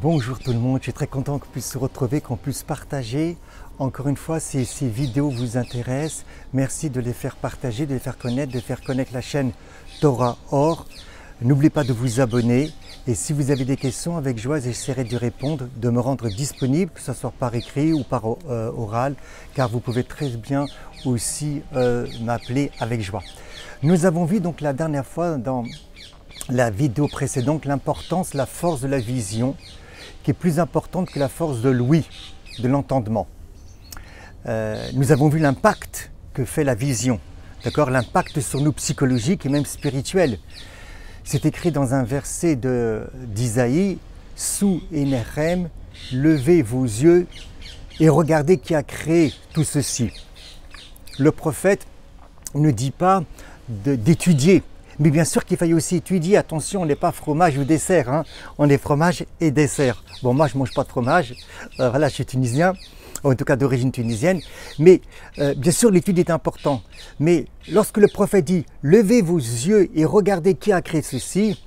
Bonjour tout le monde, je suis très content qu'on puisse se retrouver, qu'on puisse partager. Encore une fois, si ces vidéos vous intéressent, merci de les faire partager, de les faire connaître la chaîne Torah Or. N'oubliez pas de vous abonner et si vous avez des questions, avec joie, j'essaierai de répondre, de me rendre disponible, que ce soit par écrit ou par oral, car vous pouvez très bien aussi m'appeler avec joie. Nous avons vu donc la dernière fois dans la vidéo précédente l'importance, la force de la vision, qui est plus importante que la force de l'ouïe, de l'entendement. Nous avons vu l'impact que fait la vision, d'accord, l'impact sur nous psychologique et même spirituel. C'est écrit dans un verset d'Isaïe, « Sous Énerem, levez vos yeux et regardez qui a créé tout ceci ». Le prophète ne dit pas d'étudier, mais bien sûr qu'il faille aussi étudier. Attention, on n'est pas fromage ou dessert, hein. On est fromage et dessert. Bon, moi je ne mange pas de fromage, voilà, je suis tunisien, en tout cas d'origine tunisienne, mais bien sûr l'étude est importante. Mais lorsque le prophète dit « Levez vos yeux et regardez qui a créé ceci »,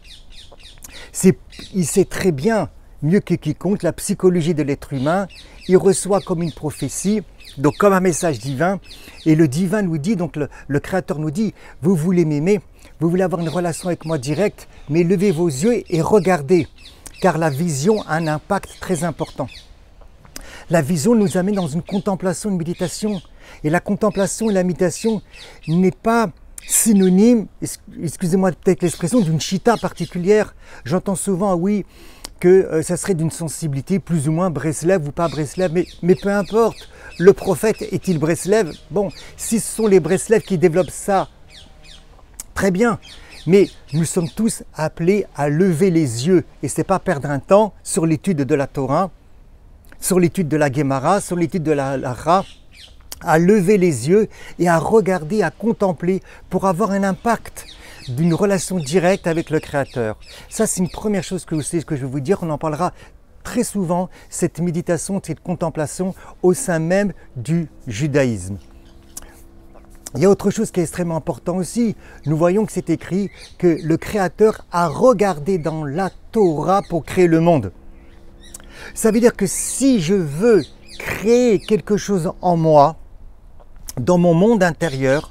il sait très bien, mieux que quiconque, la psychologie de l'être humain. Il reçoit comme une prophétie, donc comme un message divin, et le divin nous dit, donc le Créateur nous dit « Vous voulez m'aimer, vous voulez avoir une relation avec moi directe, mais levez vos yeux et regardez, car la vision a un impact très important. » La vision nous amène dans une contemplation, une méditation. Et la contemplation et la méditation n'est pas synonyme, excusez-moi peut-être l'expression, d'une chita particulière. J'entends souvent, oui, que ça serait d'une sensibilité plus ou moins Breslev ou pas Breslev, mais peu importe. Le prophète est-il Breslev? Bon, si ce sont les Breslev qui développent ça, très bien. Mais nous sommes tous appelés à lever les yeux. Et ce n'est pas perdre un temps sur l'étude de la Torah, sur l'étude de la Gemara, sur l'étude de la Ra, à lever les yeux et à regarder, à contempler pour avoir un impact d'une relation directe avec le Créateur. Ça, c'est une première chose que je vais vous dire. On en parlera très souvent, cette méditation, cette contemplation au sein même du judaïsme. Il y a autre chose qui est extrêmement important aussi. Nous voyons que c'est écrit que le Créateur a regardé dans la Torah pour créer le monde. Ça veut dire que si je veux créer quelque chose en moi, dans mon monde intérieur,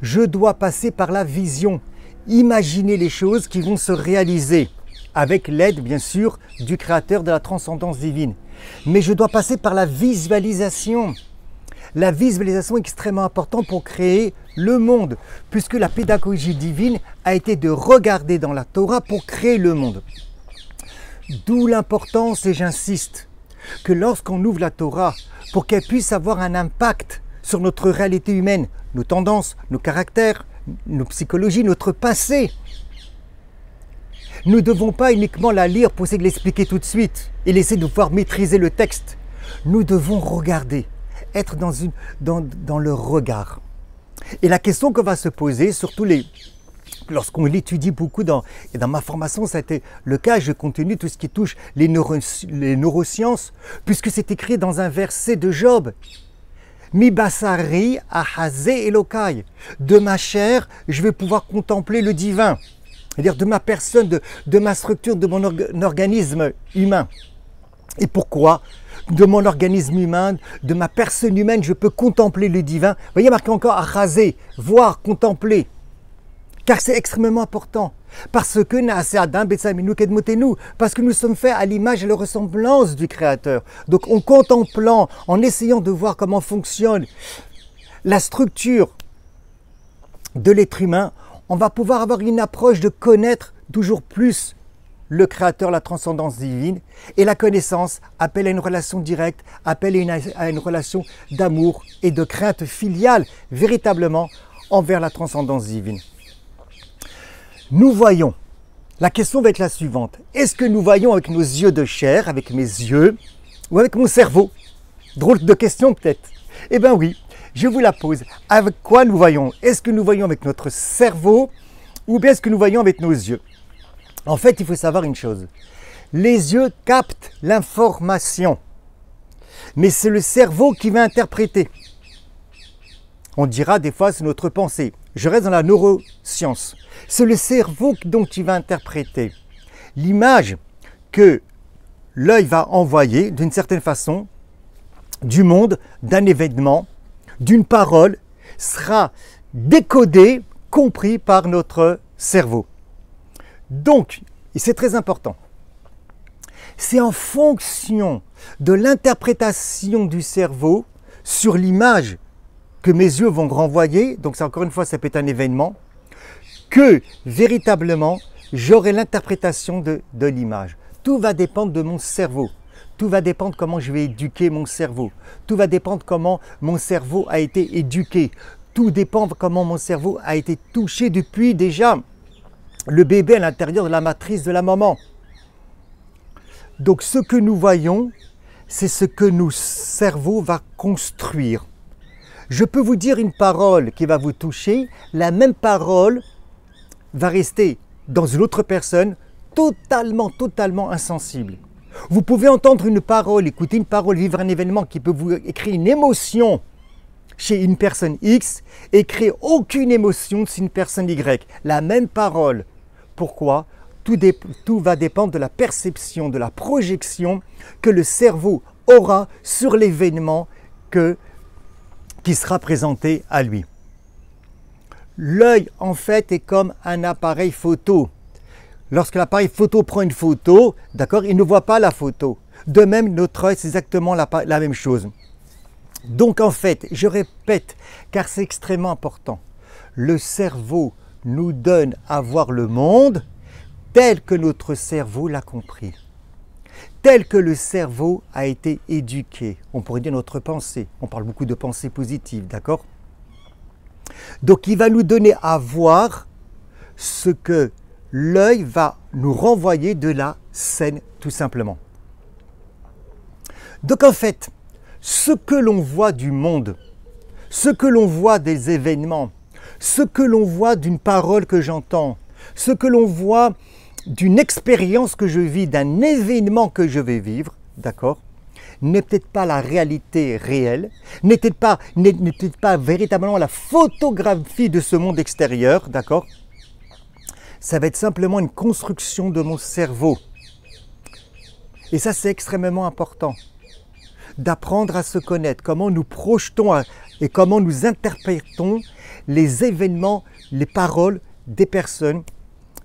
je dois passer par la vision, imaginer les choses qui vont se réaliser, avec l'aide bien sûr du Créateur, de la transcendance divine. Mais je dois passer par la visualisation. La visualisation est extrêmement importante pour créer le monde, puisque la pédagogie divine a été de regarder dans la Torah pour créer le monde. D'où l'importance, et j'insiste, que lorsqu'on ouvre la Torah, pour qu'elle puisse avoir un impact sur notre réalité humaine, nos tendances, nos caractères, nos psychologies, notre passé, nous ne devons pas uniquement la lire pour essayer de l'expliquer tout de suite et laisser de pouvoir maîtriser le texte. Nous devons regarder, être dans le regard. Et la question qu'on va se poser, surtout lorsqu'on l'étudie beaucoup, et dans ma formation, ça a été le cas, je continue tout ce qui touche les neurosciences, puisque c'est écrit dans un verset de Job. Mi basari ahazé elokai. De ma chair, je vais pouvoir contempler le divin. C'est-à-dire de ma personne, de ma structure, de mon organisme humain. Et pourquoi? De mon organisme humain, de ma personne humaine, je peux contempler le divin. Vous voyez, marqué encore ahazé, voir, contempler. Car c'est extrêmement important, parce que nous sommes faits à l'image et la ressemblance du Créateur. Donc en contemplant, en essayant de voir comment fonctionne la structure de l'être humain, on va pouvoir avoir une approche de connaître toujours plus le Créateur, la transcendance divine. Et la connaissance appelle à une relation directe, appelle à une relation d'amour et de crainte filiale, véritablement, envers la transcendance divine. Nous voyons, la question va être la suivante, est-ce que nous voyons avec nos yeux de chair, avec mes yeux, ou avec mon cerveau? Drôle de question peut-être. Eh bien oui, je vous la pose. Avec quoi nous voyons? Est-ce que nous voyons avec notre cerveau, ou bien est-ce que nous voyons avec nos yeux? En fait, il faut savoir une chose, les yeux captent l'information, mais c'est le cerveau qui va interpréter. On dira des fois c'est notre pensée. Je reste dans la neuroscience. C'est le cerveau donc qui va interpréter l'image que l'œil va envoyer d'une certaine façon du monde, d'un événement, d'une parole, sera décodé, compris par notre cerveau. Donc, et c'est très important, c'est en fonction de l'interprétation du cerveau sur l'image que mes yeux vont renvoyer, donc ça, encore une fois, ça peut être un événement, que véritablement, j'aurai l'interprétation de l'image. Tout va dépendre de mon cerveau. Tout va dépendre comment je vais éduquer mon cerveau. Tout va dépendre comment mon cerveau a été éduqué. Tout dépend comment mon cerveau a été touché depuis déjà le bébé à l'intérieur de la matrice de la maman. Donc ce que nous voyons, c'est ce que notre cerveau va construire. Je peux vous dire une parole qui va vous toucher, la même parole va rester dans une autre personne totalement insensible. Vous pouvez entendre une parole, écouter une parole, vivre un événement qui peut vous créer une émotion chez une personne X et créer aucune émotion chez une personne Y. La même parole. Pourquoi ? Tout va dépendre de la perception, de la projection que le cerveau aura sur l'événement qui sera présenté à lui. L'œil, en fait, est comme un appareil photo. Lorsque l'appareil photo prend une photo, d'accord, il ne voit pas la photo. De même, notre œil, c'est exactement la même chose. Donc, en fait, je répète, car c'est extrêmement important, le cerveau nous donne à voir le monde tel que notre cerveau l'a compris, tel que le cerveau a été éduqué. On pourrait dire notre pensée. On parle beaucoup de pensée positive, d'accord? Donc, il va nous donner à voir ce que l'œil va nous renvoyer de la scène, tout simplement. Donc, en fait, ce que l'on voit du monde, ce que l'on voit des événements, ce que l'on voit d'une parole que j'entends, ce que l'on voit d'une expérience que je vis, d'un événement que je vais vivre, d'accord, n'est peut-être pas la réalité réelle, n'est peut-être pas véritablement la photographie de ce monde extérieur, d'accord. Ça va être simplement une construction de mon cerveau. Et ça, c'est extrêmement important, d'apprendre à se connaître, comment nous projetons et comment nous interprétons les événements, les paroles des personnes.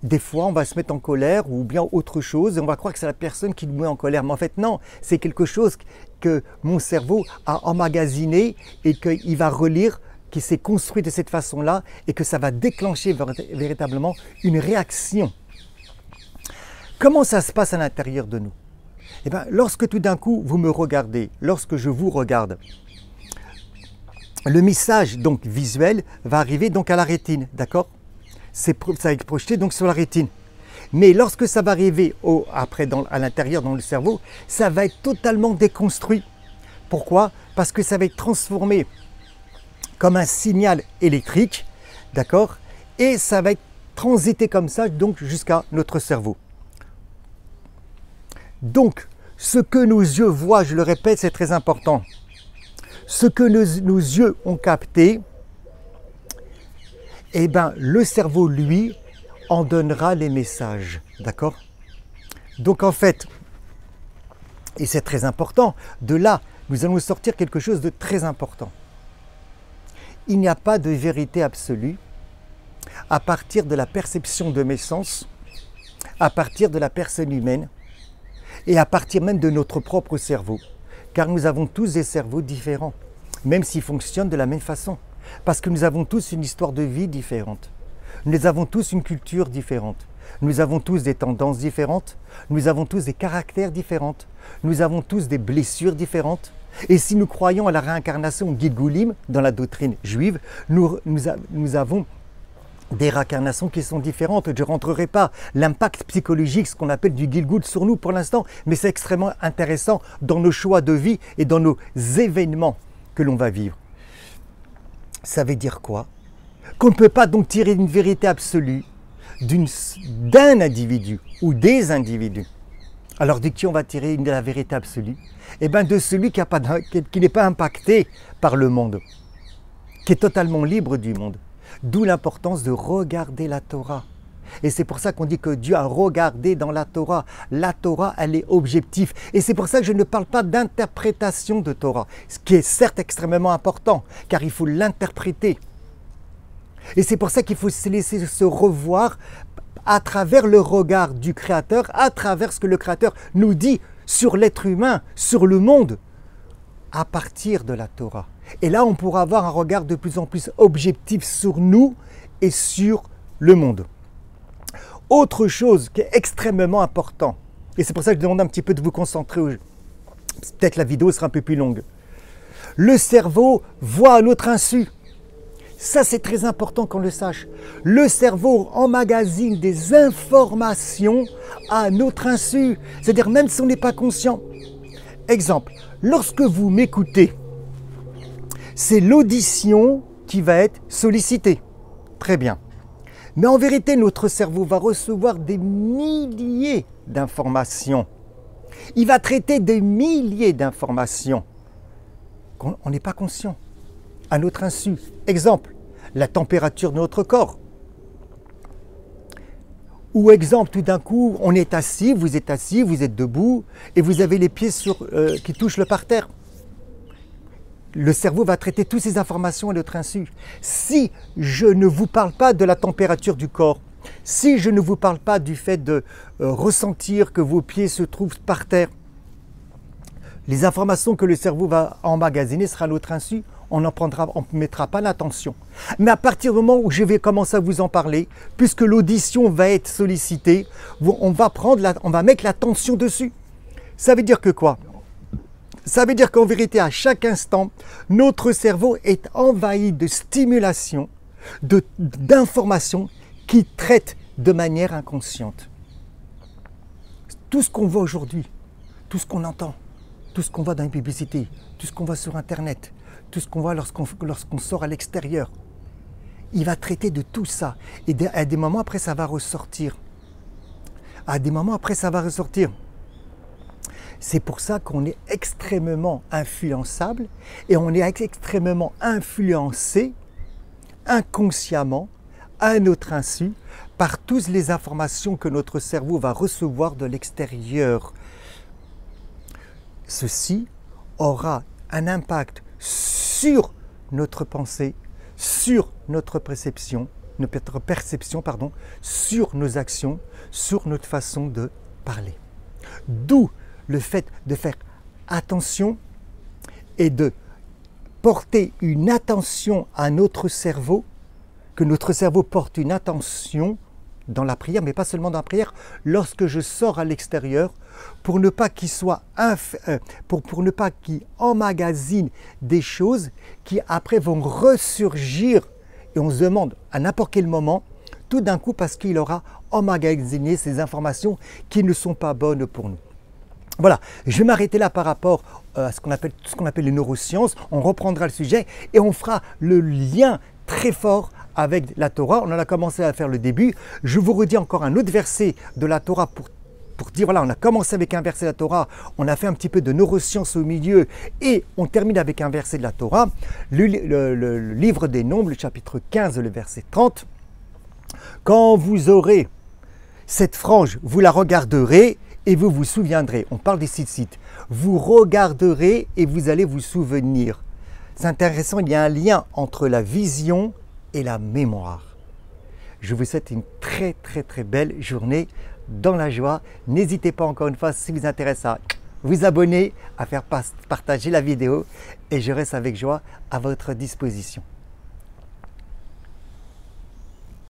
Des fois, on va se mettre en colère ou bien autre chose et on va croire que c'est la personne qui nous met en colère. Mais en fait, non, c'est quelque chose que mon cerveau a emmagasiné et qu'il va relire, qui s'est construit de cette façon-là et que ça va déclencher véritablement une réaction. Comment ça se passe à l'intérieur de nous? Eh bien, lorsque tout d'un coup, vous me regardez, lorsque je vous regarde, le message donc visuel va arriver donc à la rétine, d'accord? Ça va être projeté donc sur la rétine. Mais lorsque ça va arriver après à l'intérieur dans le cerveau, ça va être totalement déconstruit. Pourquoi? Parce que ça va être transformé comme un signal électrique, d'accord? Et ça va être transité comme ça donc jusqu'à notre cerveau. Donc, ce que nos yeux voient, je le répète, c'est très important. Ce que nos yeux ont capté, eh bien, le cerveau, lui, en donnera les messages, d'accord? Donc, en fait, et c'est très important, de là, nous allons sortir quelque chose de très important. Il n'y a pas de vérité absolue à partir de la perception de mes sens, à partir de la personne humaine et à partir même de notre propre cerveau. Car nous avons tous des cerveaux différents, même s'ils fonctionnent de la même façon. Parce que nous avons tous une histoire de vie différente. Nous avons tous une culture différente. Nous avons tous des tendances différentes. Nous avons tous des caractères différents. Nous avons tous des blessures différentes. Et si nous croyons à la réincarnation Gilgulim dans la doctrine juive, nous avons des réincarnations qui sont différentes. Je ne rentrerai pas l'impact psychologique, ce qu'on appelle du Gilgul sur nous pour l'instant, mais c'est extrêmement intéressant dans nos choix de vie et dans nos événements que l'on va vivre. Ça veut dire quoi? Qu'on ne peut pas donc tirer une vérité absolue d'un individu ou des individus. Alors de qui on va tirer la vérité absolue? Eh bien de celui qui n'est pas impacté par le monde, qui est totalement libre du monde. D'où l'importance de regarder la Torah. Et c'est pour ça qu'on dit que Dieu a regardé dans la Torah. La Torah, elle est objective. Et c'est pour ça que je ne parle pas d'interprétation de Torah, ce qui est certes extrêmement important, car il faut l'interpréter. Et c'est pour ça qu'il faut se laisser se revoir à travers le regard du Créateur, à travers ce que le Créateur nous dit sur l'être humain, sur le monde, à partir de la Torah. Et là, on pourra avoir un regard de plus en plus objectif sur nous et sur le monde. Autre chose qui est extrêmement important, et c'est pour ça que je demande un petit peu de vous concentrer, peut-être la vidéo sera un peu plus longue. Le cerveau voit à notre insu. Ça, c'est très important qu'on le sache. Le cerveau emmagasine des informations à notre insu, c'est-à-dire même si on n'est pas conscient. Exemple, lorsque vous m'écoutez, c'est l'audition qui va être sollicitée. Très bien. Mais en vérité, notre cerveau va recevoir des milliers d'informations. Il va traiter des milliers d'informations. On n'est pas conscient. À notre insu. Exemple, la température de notre corps. Ou exemple, tout d'un coup, on est assis, vous êtes debout, et vous avez les pieds qui touchent le parterre. Le cerveau va traiter toutes ces informations à notre insu. Si je ne vous parle pas de la température du corps, si je ne vous parle pas du fait de ressentir que vos pieds se trouvent par terre, les informations que le cerveau va emmagasiner sera à notre insu, on ne mettra pas l'attention. Mais à partir du moment où je vais commencer à vous en parler, puisque l'audition va être sollicitée, on va mettre l'attention dessus. Ça veut dire que quoi? Ça veut dire qu'en vérité, à chaque instant, notre cerveau est envahi de stimulation, d'informations qui traitent de manière inconsciente. Tout ce qu'on voit aujourd'hui, tout ce qu'on entend, tout ce qu'on voit dans les publicités, tout ce qu'on voit sur Internet, tout ce qu'on voit lorsqu'on sort à l'extérieur, il va traiter de tout ça. Et à des moments après, ça va ressortir. À des moments après, ça va ressortir. C'est pour ça qu'on est extrêmement influençable et on est extrêmement influencé inconsciemment, à notre insu, par toutes les informations que notre cerveau va recevoir de l'extérieur. Ceci aura un impact sur notre pensée, sur notre perception, sur nos actions, sur notre façon de parler. D'où le fait de faire attention et de porter une attention à notre cerveau, que notre cerveau porte une attention dans la prière, mais pas seulement dans la prière, lorsque je sors à l'extérieur, pour ne pas qu'il emmagasine des choses qui après vont ressurgir, et on se demande à n'importe quel moment, tout d'un coup parce qu'il aura emmagasiné ces informations qui ne sont pas bonnes pour nous. Voilà, je vais m'arrêter là par rapport à ce qu'on appelle les neurosciences. On reprendra le sujet et on fera le lien très fort avec la Torah. On en a commencé à faire le début. Je vous redis encore un autre verset de la Torah pour dire, voilà, on a commencé avec un verset de la Torah, on a fait un petit peu de neurosciences au milieu et on termine avec un verset de la Torah. Le livre des Nombres, le chapitre 15, le verset 30. Quand vous aurez cette frange, vous la regarderez et vous vous souviendrez. On parle des tzitzit. Vous regarderez et vous allez vous souvenir. C'est intéressant, il y a un lien entre la vision et la mémoire. Je vous souhaite une très très très belle journée dans la joie. N'hésitez pas encore une fois, si vous intéresse, à vous abonner, à faire partager la vidéo et je reste avec joie à votre disposition.